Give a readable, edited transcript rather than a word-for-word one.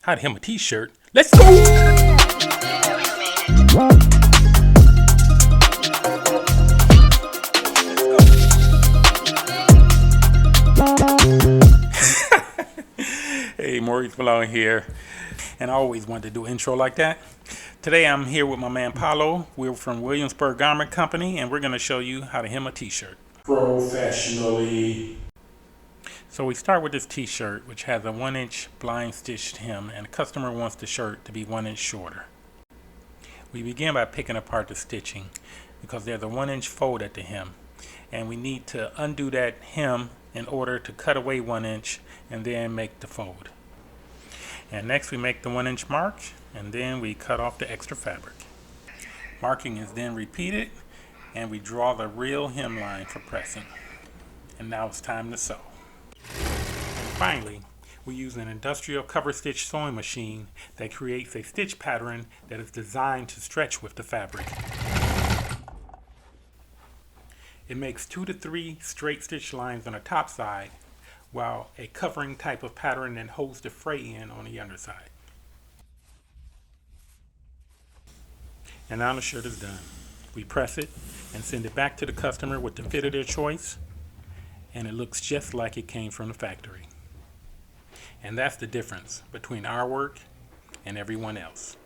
how to hem a t-shirt. Let's go! Hey, Maurice Malone here, and I always wanted to do an intro like that. Today I'm here with my man Paulo. We're from Williamsburg Garment Co, and we're going to show you how to hem a t-shirt professionally. So we start with this t-shirt, which has a 1-inch blind stitched hem, and the customer wants the shirt to be 1 inch shorter. We begin by picking apart the stitching because there's a 1-inch fold at the hem, and we need to undo that hem in order to cut away 1 inch and then make the fold. And next we make the 1-inch mark, and then we cut off the extra fabric. Marking is then repeated, and we draw the real hem line for pressing. And now it's time to sew. And finally, we use an industrial cover stitch sewing machine that creates a stitch pattern that is designed to stretch with the fabric. It makes 2 to 3 straight stitch lines on the top side, while a covering type of pattern that holds the fray in on the underside. And now the shirt is done. We press it and send it back to the customer with the fit of their choice, and it looks just like it came from the factory. And that's the difference between our work and everyone else.